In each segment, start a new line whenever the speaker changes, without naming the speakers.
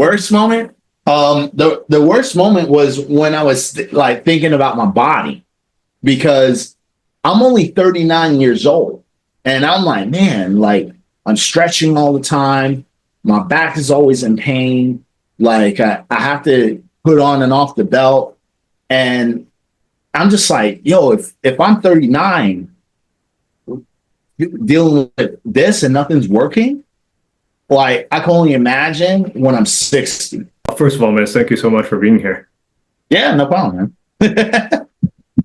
worst moment? The worst moment was when I was like thinking about my body, because I'm only 39 years old, and I'm like, man, like I'm stretching all the time. My back is always in pain. Like I have to put on and off the belt, and I'm just like, yo, if I'm 39 dealing with this and nothing's working, like I can only imagine when I'm 60.
First of all, man, thank you so much for being here.
Yeah, no problem, man.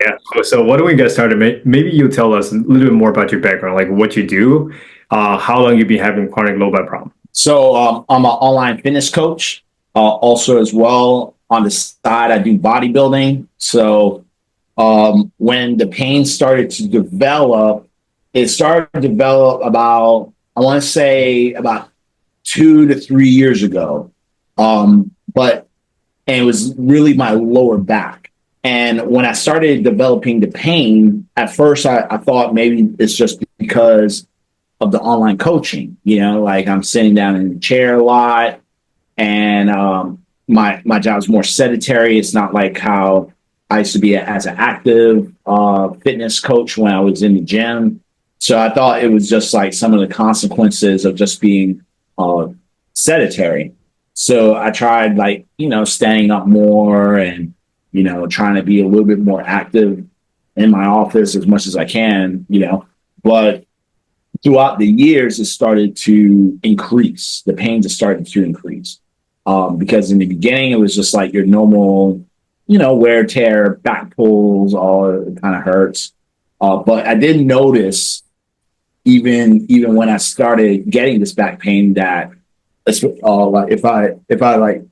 Yeah. So why don't we get started? Maybe you tell us a little bit more about your background, like what you do, how long you've been having chronic low back problem.
So I'm an online fitness coach. Also, as well, on the side, I do bodybuilding. So when the pain started to develop, it started to develop about, I want to say about 2 to 3 years ago. But and it was really my lower back. And when I started developing the pain, at first I thought maybe it's just because of the online coaching. Like I'm sitting down in the chair a lot, and my job is more sedentary. It's not like how I used to be as an active fitness coach when I was in the gym. So I thought it was just like some of the consequences of just being sedentary. So I tried staying up more and, trying to be a little bit more active in my office as much as I can, but throughout the years, it started to increase. The pain just started to increase because in the beginning, it was just like your normal, wear, tear, back pulls, all it kind of hurts. But I did notice even when I started getting this back pain that like if I like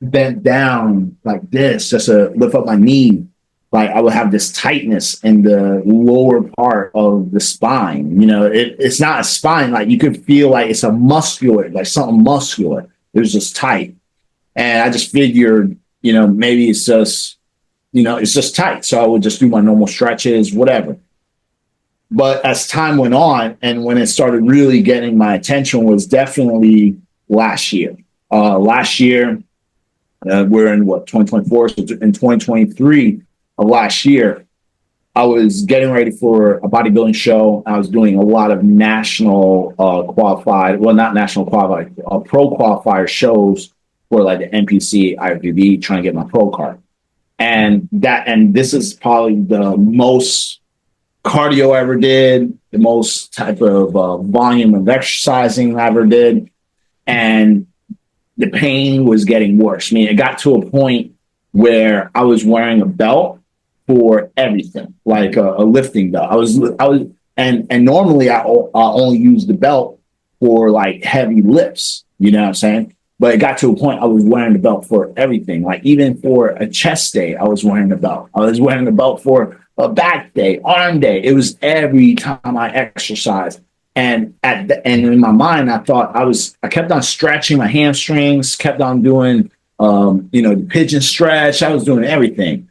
bent down like this just to lift up my knee, like I would have this tightness in the lower part of the spine. It's not a spine. Like you could feel like it's a muscular, like something muscular. It was just tight. And I just figured, maybe it's just, it's just tight. So I would just do my normal stretches, whatever. But as time went on and when it started really getting my attention was definitely last year. We're in 2024. So in 2023 of last year, I was getting ready for a bodybuilding show. I was doing a lot of national qualified, well, not national qualified, pro qualifier shows for like the NPC, IFBB, trying to get my pro card. And this is probably the most cardio I ever did, the most type of volume of exercising I ever did. And the pain was getting worse. I mean, it got to a point where I was wearing a belt for everything, like a lifting belt. And normally I only use the belt for like heavy lifts, you know what I'm saying? But it got to a point I was wearing the belt for everything. Like even for a chest day, I was wearing the belt. I was wearing the belt for a back day, arm day. It was every time I exercised. And in my mind, I thought I kept on stretching my hamstrings, kept on doing, the pigeon stretch. I was doing anything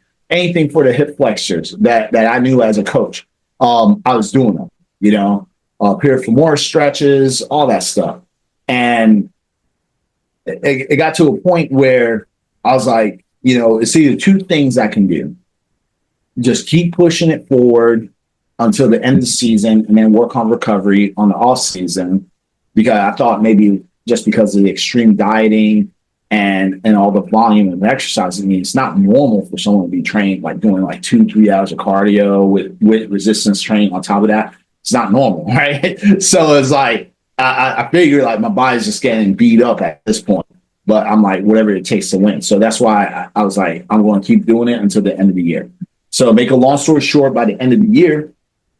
for the hip flexors that I knew as a coach. I was doing them, piriformis stretches, all that stuff. And it got to a point where I was like, it's either two things I can do. Just keep pushing it forward until the end of the season and then work on recovery on the off season, because I thought maybe just because of the extreme dieting and all the volume of exercise, I mean, it's not normal for someone to be trained like doing like 2-3 hours of cardio with resistance training on top of that. It's not normal, right? So it's like I figured like my body's just getting beat up at this point, but I'm like whatever it takes to win. So that's why I was like I'm going to keep doing it until the end of the year. So make a long story short, by the end of the year,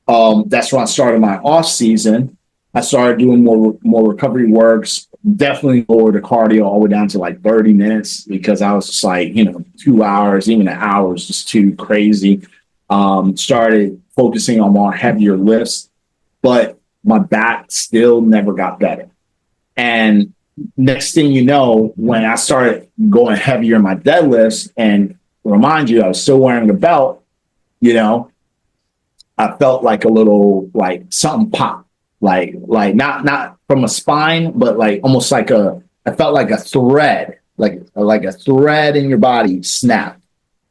that's when I started my off season. I started doing more recovery works, definitely lowered the cardio all the way down to like 30 minutes because I was just like, 2 hours, even an hour was just too crazy. Started focusing on more heavier lifts, but my back still never got better. And next thing you know, when I started going heavier in my deadlifts, and remind you, I was still wearing a belt, I felt like a little, like something pop, like not from a spine, but like almost like I felt like a thread like a thread in your body snapped.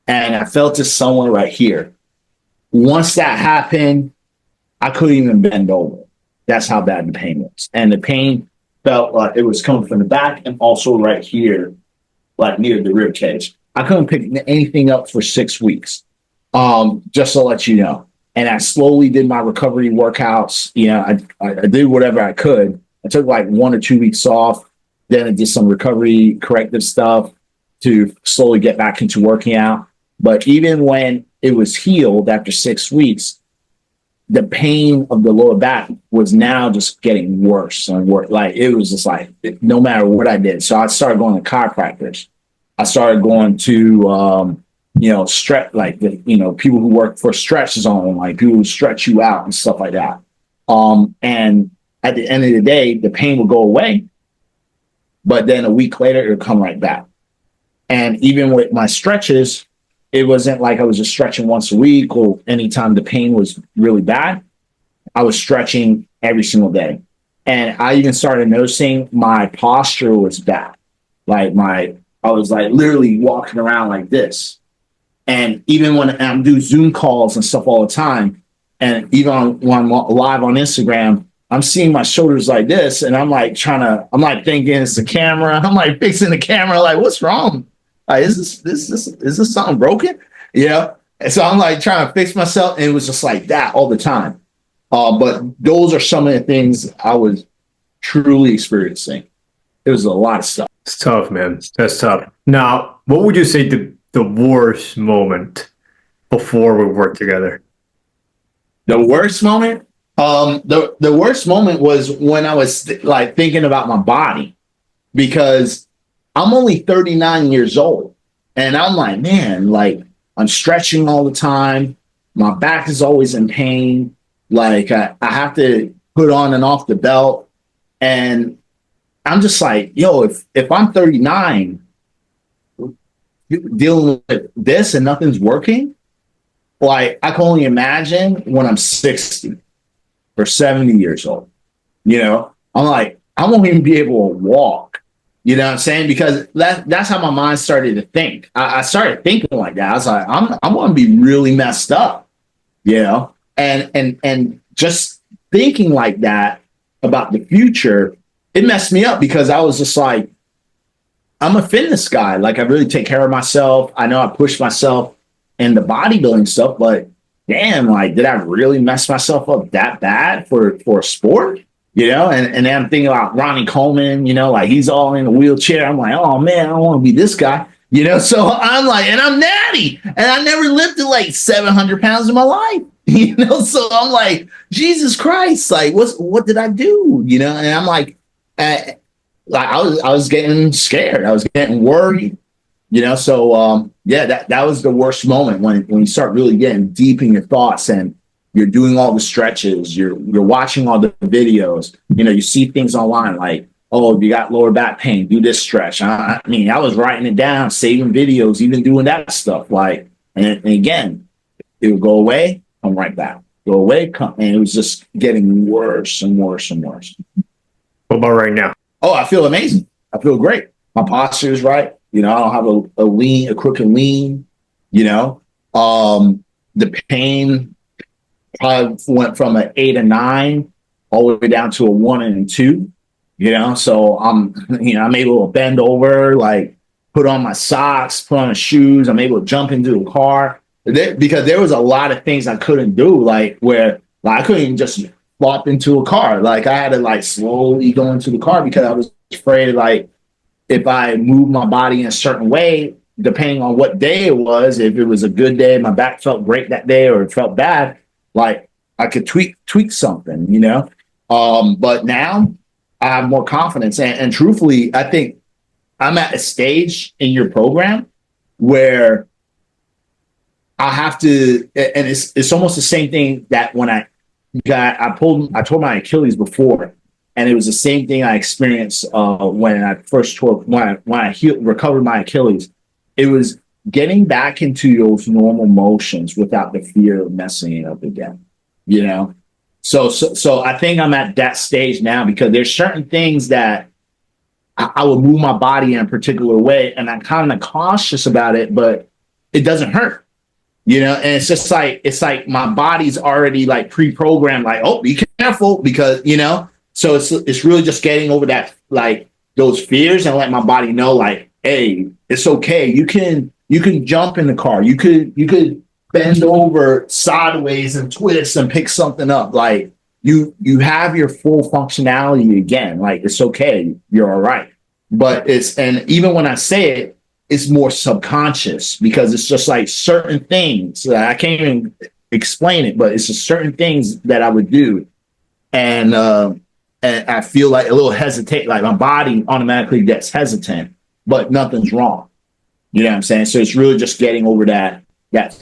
And I felt it somewhere right here. Once that happened, I couldn't even bend over. That's how bad the pain was. And the pain felt like it was coming from the back and also right here, like near the rib cage. I couldn't pick anything up for 6 weeks, just to let you know. And I slowly did my recovery workouts. You know, I did whatever I could. I took like 1 or 2 weeks off. Then I did some recovery corrective stuff to slowly get back into working out. But even when it was healed after 6 weeks, the pain of the lower back was now just getting worse and worse. Like it was just like no matter what I did. So I started going to chiropractors. I started going to stretch, like people who work for stretch zone, like people who stretch you out and stuff like that. And at the end of the day, the pain will go away, but then a week later it'll come right back. And even with my stretches, it wasn't like I was just stretching once a week or anytime the pain was really bad. I was stretching every single day. And I even started noticing my posture was bad. Like I was like literally walking around like this. And even when I'm doing Zoom calls and stuff all the time, and even when I'm live on Instagram, I'm seeing my shoulders like this. And I'm like thinking it's the camera. I'm like fixing the camera, like, what's wrong? Like, is this something broken? Yeah. And so I'm like trying to fix myself. And it was just like that all the time. But those are some of the things I was truly experiencing. It was a lot of stuff.
It's tough, man. That's tough. Now, what would you say the worst moment before we worked together?
The worst moment? The worst moment was when I was like thinking about my body, because I'm only 39 years old. And I'm like, man, like I'm stretching all the time. My back is always in pain. Like I have to put on and off the belt. And I'm just like, yo, if I'm 39 dealing with this and nothing's working, like I can only imagine when I'm 60 or 70 years old. I'm like, I won't even be able to walk. You know what I'm saying? Because that's how my mind started to think. I started thinking like that. I was like, I'm going to be really messed up, and just thinking like that about the future, it messed me up because I was just like, I'm a fitness guy. Like I really take care of myself. I know I push myself in the bodybuilding stuff, but damn, like, did I really mess myself up that bad for a sport? And then I'm thinking about Ronnie Coleman, like he's all in a wheelchair. I'm like, oh man, I don't want to be this guy, so I'm like, and I'm natty and I never lifted like 700 pounds in my life, so I'm like, Jesus Christ, like what did I do? And I'm like, I was getting scared. I was getting worried, so that was the worst moment when you start really getting deep in your thoughts and you're doing all the stretches, you're watching all the videos, you see things online like, oh, you got lower back pain, do this stretch. I mean, I was writing it down, saving videos, even doing that stuff. Like, and again, it would go away, come right back. Go away, come, and it was just getting worse and worse and worse.
What about right now?
Oh, I feel amazing. I feel great. My posture is right. I don't have a crooked lean, the pain probably went from an 8 or 9 all the way down to a 1 and a 2, so I'm able to bend over, like put on my socks, put on the shoes. I'm able to jump into a car because there was a lot of things I couldn't do, like where I couldn't even just flop into a car. Like I had to like slowly go into the car because I was afraid, like if I moved my body in a certain way, depending on what day it was, if it was a good day, my back felt great that day, or it felt bad, like I could tweak something, but now I have more confidence. And truthfully, I think I'm at a stage in your program where I have to, and it's almost the same thing that when I tore my Achilles before, and it was the same thing I experienced when I first recovered my Achilles. It was getting back into those normal motions without the fear of messing it up again, So I think I'm at that stage now because there's certain things that I would move my body in a particular way, and I'm kind of cautious about it, but it doesn't hurt, and it's just like, it's like my body's already like pre-programmed, like, oh, be careful, because so it's really just getting over that, like, those fears, and let my body know, like, hey, it's okay. You can jump in the car. You could bend over sideways and twist and pick something up. Like, you have your full functionality again. Like, it's okay. You're all right. But and even when I say it, it's more subconscious, because it's just like certain things that I can't even explain it, but it's just certain things that I would do. And I feel like a little hesitate, like my body automatically gets hesitant, but nothing's wrong. You know what I'm saying? So it's really just getting over that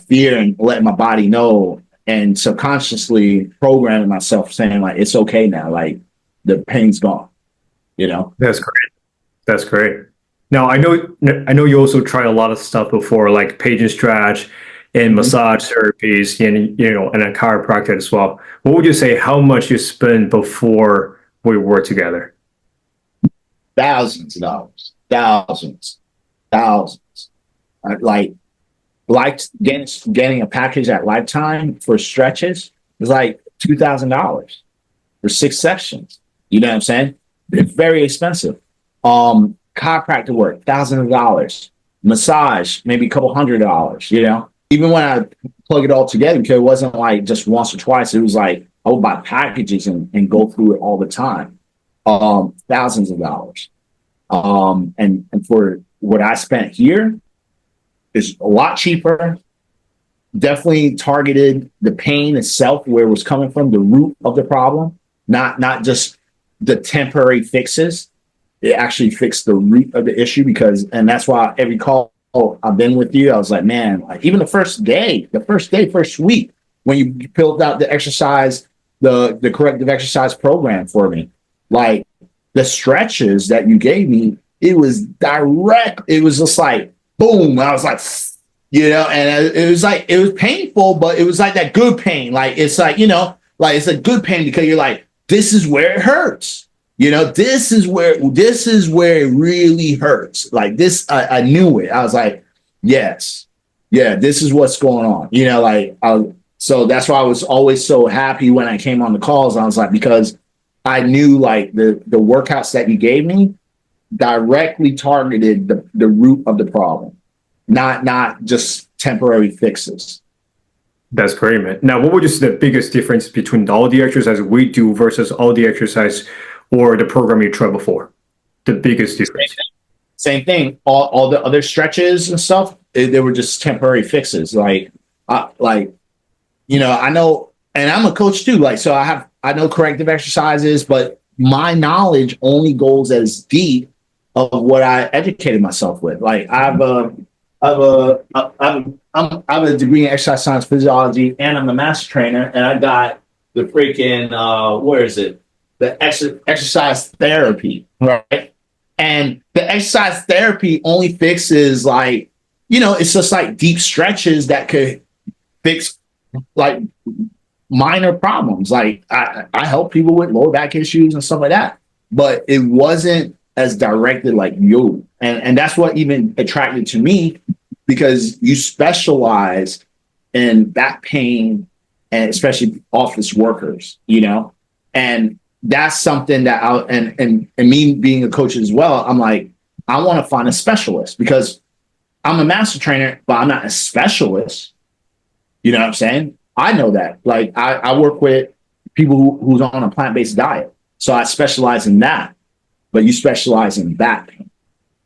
fear and letting my body know, and subconsciously programming myself, saying like, it's okay now. Like, the pain's gone,
That's great. That's great. Now, I know you also tried a lot of stuff before, like page and stretch and massage therapies, and a chiropractor as well. What would you say, how much you spent before we worked together?
Thousands of dollars, thousands. Like getting a package at Lifetime for stretches was like $2,000 for 6 sessions. You know what I'm saying? It's very expensive. Chiropractic work, thousands of dollars. Massage, maybe a couple $100. Even when I plug it all together, because it wasn't like just once or twice. It was like I would buy packages and go through it all the time. Thousands of dollars. And for what I spent here is a lot cheaper. Definitely targeted the pain itself, where it was coming from, the root of the problem, not just the temporary fixes. It actually fixed the root of the issue, and that's why every call I've been with you, I was like, man, like, even the first week, when you filled out the exercise, the corrective exercise program for me, like, the stretches that you gave me, it was direct. It was just like, boom. I was like, and it was like, it was painful, but it was like that good pain. Like, it's like, like, it's a good pain, because you're like, this is where it hurts. This is where it really hurts. Like this, I knew it. I was like, yes, yeah, this is what's going on. So that's why I was always so happy when I came on the calls. I was like, because I knew, like, the workouts that you gave me directly targeted the root of the problem, not just temporary fixes.
That's great, man. Now, what would you say the biggest difference between all the exercises we do versus all the exercise or the program you tried before? The biggest difference.
Same thing. All the other stretches and stuff, they were just temporary fixes. I know, and I'm a coach too. Like, so I know corrective exercises, but my knowledge only goes as deep of what I educated myself with. Like, I have a degree in exercise science physiology, and I'm a master trainer, and I got the freaking where is it? The exercise therapy, right? And the exercise therapy only fixes, like, it's just like deep stretches that could fix like minor problems. Like, I help people with lower back issues and stuff like that, but it wasn't as directed like you. And that's what even attracted to me, because you specialize in back pain, and especially office workers, and that's something that and me being a coach as well, I'm like, I want to find a specialist, because I'm a master trainer, but I'm not a specialist. You know what I'm saying? I know that. Like, I work with people who's on a plant-based diet, so I specialize in that. But you specialize in back pain,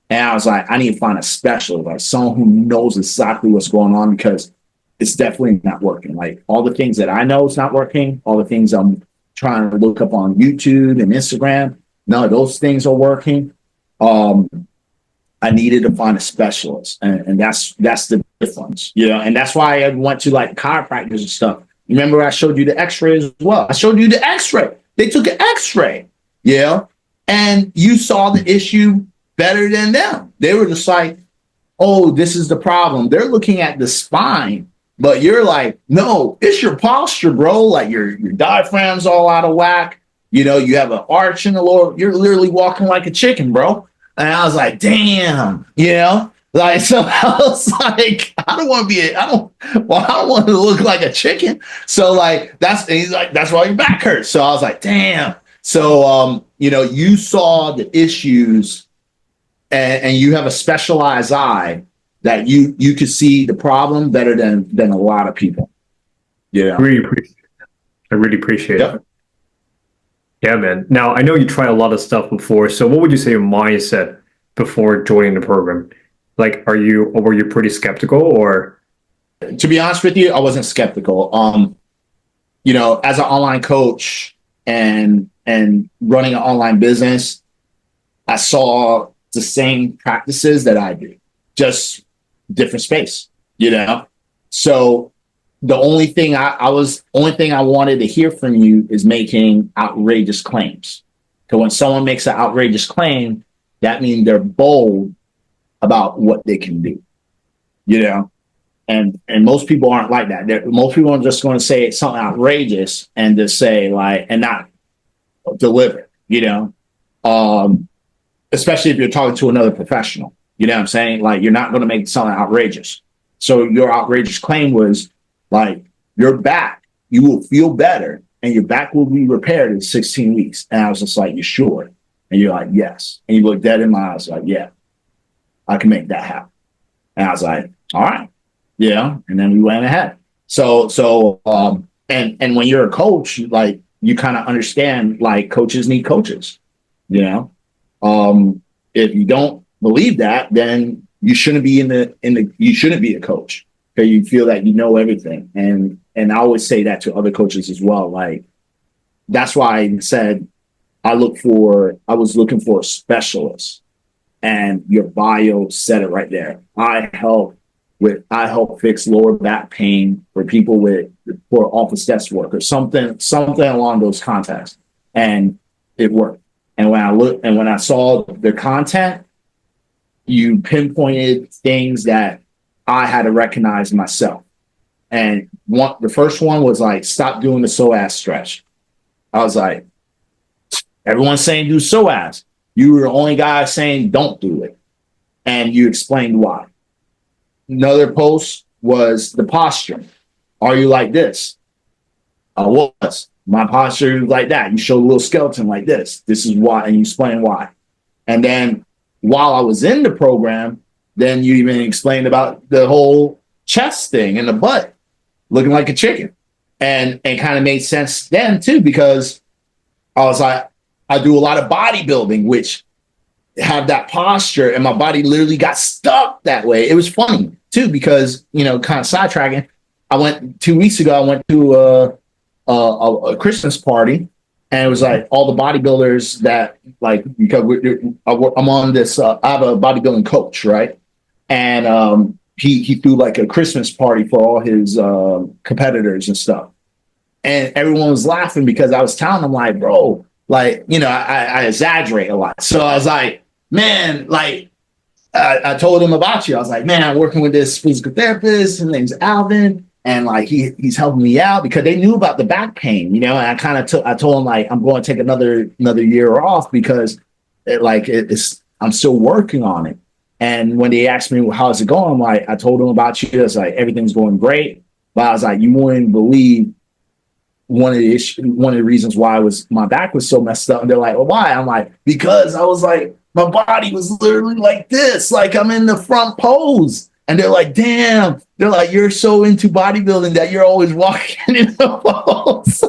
and I was like, I need to find a specialist, like someone who knows exactly what's going on, because it's definitely not working. Like, all the things that I know is not working. All the things I'm trying to look up on YouTube and Instagram, none of those things are working. I needed to find a specialist, and that's the difference, and that's why I went to like chiropractors and stuff. Remember, I showed you the X-ray as well. I showed you the X-ray. They took an X-ray, and you saw the issue better than them. They were just like, oh, this is the problem. They're looking at the spine. But you're like, no, it's your posture, bro. Like, your diaphragm's all out of whack. You have an arch in the lower. You're literally walking like a chicken, bro. And I was like, damn, like, so I was like, I don't want to be, I don't want to look like a chicken. So like, he's like, that's why your back hurts. So I was like, damn. So, you saw the issues and you have a specialized eye that you could see the problem better than a lot of people. Yeah.
I really appreciate
Yep.
it. Yeah, man. Now, I know you tried a lot of stuff before. So what would you say your mindset before joining the program? Like, were you pretty skeptical or?
To be honest with you, I wasn't skeptical. As an online coach and running an online business, I saw the same practices that I do, just different space, So the only thing I wanted to hear from you is making outrageous claims. So when someone makes an outrageous claim, that means they're bold about what they can do, And most people aren't like that. Most people are just going to say something outrageous and just say like, and not deliver, especially if you're talking to another professional. You know what I'm saying? Like, you're not going to make something outrageous. So your outrageous claim was like, your back, you will feel better and your back will be repaired in 16 weeks. And I was just like, you sure? And you're like, yes. And you look dead in my eyes like, yeah, I can make that happen. And I was like, all right. Yeah. And then we went ahead. So and when you're a coach, like, you kind of understand, like, coaches need coaches, if you don't believe that, then you shouldn't be you shouldn't be a coach, because you feel that you know everything. And I always say that to other coaches as well. Like, that's why I said I was looking for a specialist, and your bio said it right there. I help fix lower back pain for people for office desk work or something along those contexts. And it worked. And when I saw the content, you pinpointed things that I had to recognize myself. And the first one was like, stop doing the psoas stretch. I was like, everyone's saying do psoas. You were the only guy saying don't do it. And you explained why. Another post was the posture. Are you like this? I was. My posture is like that. You show a little skeleton like this. This is why, and you explain why. And then while I was in the program, then you even explained about the whole chest thing and the butt looking like a chicken. And kind of made sense then too, because I was like, I do a lot of bodybuilding, which have that posture, and my body literally got stuck that way. It was funny too, because, kind of sidetracking. 2 weeks ago, I went to a Christmas party, and it was like all the bodybuilders that, like, because I'm on this, I have a bodybuilding coach, right? And he threw like a Christmas party for all his competitors and stuff. And everyone was laughing because I was telling them, like, bro, like, I exaggerate a lot. So I was like, man, like, I told him about you. I was like, man, I'm working with this physical therapist. His name's Alvin. And like, he's helping me out, because they knew about the back pain, and I kind of I told him, like, I'm going to take another year off, because I'm still working on it. And when they asked me, well, how's it going? I'm like, I told them about you. I was like, everything's going great. But I was like, you wouldn't believe one of the reasons why my back was so messed up. And they're like, well, why? I'm like, because I was like, my body was literally like this, like I'm in the front pose. And they're like, damn. They're like, you're so into bodybuilding that you're always walking in the pose.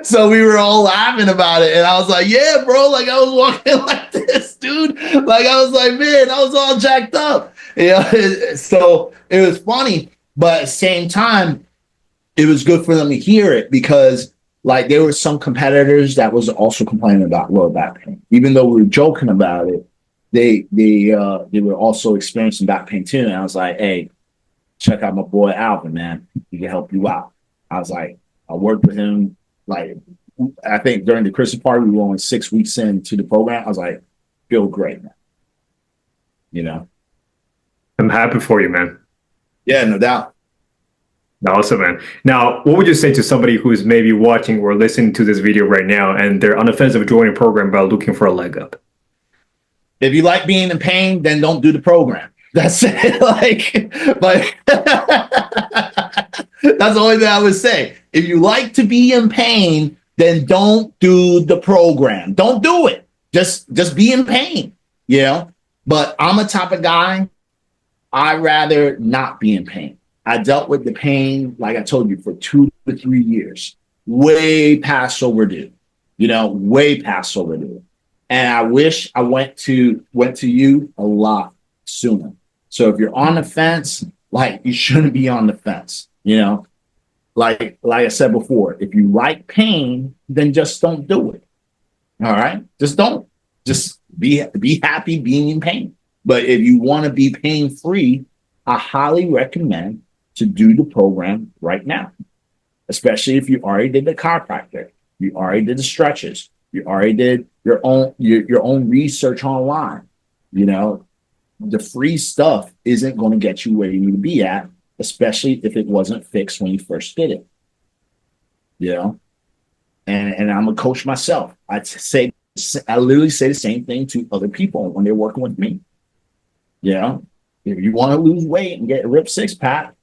So we were all laughing about it. And I was like, yeah, bro, like I was walking like this, dude. Like, I was like, man, I was all jacked up. So it was funny. But at the same time, it was good for them to hear it, because like there were some competitors that was also complaining about lower back pain. Even though we were joking about it, they were also experiencing back pain too. And I was like, hey, check out my boy Alvin, man. He can help you out. I was like, I worked with him. Like, I think during the Christmas party, we were only 6 weeks into the program. I was like, feel great, man.
I'm happy for you, man.
Yeah, no doubt.
Awesome, man. Now, what would you say to somebody who's maybe watching or listening to this video right now, and they're on the fence of joining a program but looking for a leg up?
If you like being in pain, then don't do the program. That's it. Like, but that's the only thing I would say. If you like to be in pain, then don't do the program. Don't do it. Just be in pain, you know? But I'm a type of guy, I'd rather not be in pain. I dealt with the pain, like I told you, for 2 to 3 years, way past overdue, way past overdue. And I wish I went to you a lot sooner. So if you're on the fence, like you shouldn't be on the fence, Like I said before, if you like pain, then just don't do it. All right? Just don't. Just be happy being in pain. But if you want to be pain free, I highly recommend to do the program right now, especially if you already did the chiropractor, you already did the stretches, you already did your own research online. The free stuff isn't going to get you where you need to be at, especially if it wasn't fixed when you first did it. And I'm a coach myself. I literally say the same thing to other people when they're working with me. If you want to lose weight and get a ripped six pack,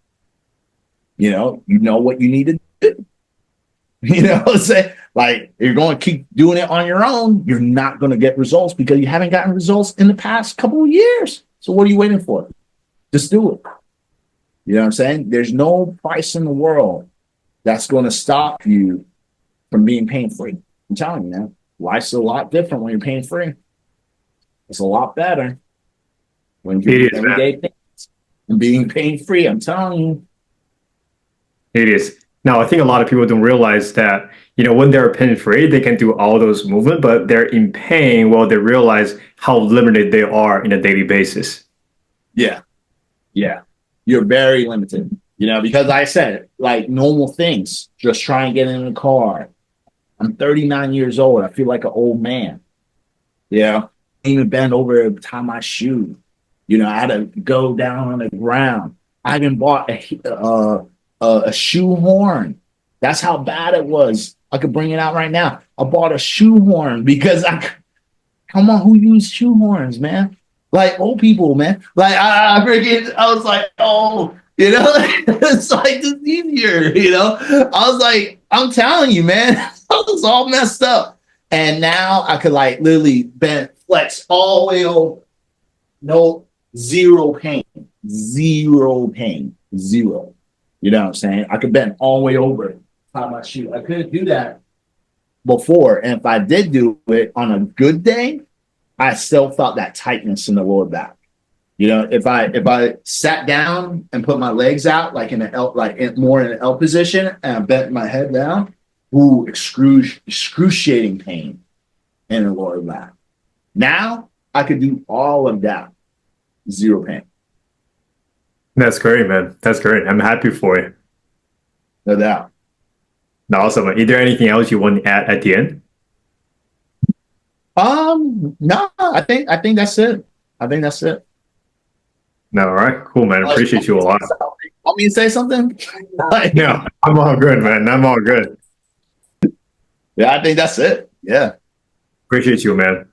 you know what you need to do. Say, like, you're going to keep doing it on your own, you're not going to get results because you haven't gotten results in the past couple of years. So what are you waiting for? Just do it. You know what I'm saying? There's no price in the world that's going to stop you from being pain free. I'm telling you, man, life's a lot different when you're pain free. It's a lot better when you're doing everyday things and being pain free. I'm telling you.
It is. Now, I think a lot of people don't realize that, when they're pain free, they can do all those movements, but they're in pain while they realize how limited they are in a daily basis.
Yeah. Yeah. You're very limited, because I said, like normal things, just try and get in the car. I'm 39 years old. I feel like an old man. Yeah. I even bend over to tie my shoe. I had to go down on the ground. I even bought a shoe horn. That's how bad it was. I could bring it out right now. I bought a shoe horn because come on, who used shoe horns, man? Like old people, man. Like I was like, oh, it's like this easier, I was like, I'm telling you, man, I was all messed up. And now I could like literally flex all the way over. No, zero pain. Zero pain. Zero. You know what I'm saying? I could bend all the way over, tie my shoe. I couldn't do that before. And if I did do it on a good day, I still felt that tightness in the lower back. If I sat down and put my legs out like in an L, more in an L position, and I bent my head down, excruciating pain in the lower back. Now I could do all of that, zero pain.
That's great, man. That's great. I'm happy for you.
No doubt.
Awesome. Is there anything else you want to add at the end?
No, I think that's it. I think that's it.
No, all right. Cool, man. Appreciate you a lot.
Want me to say something?
No, I'm all good, man. I'm all good.
Yeah, I think that's it. Yeah.
Appreciate you, man.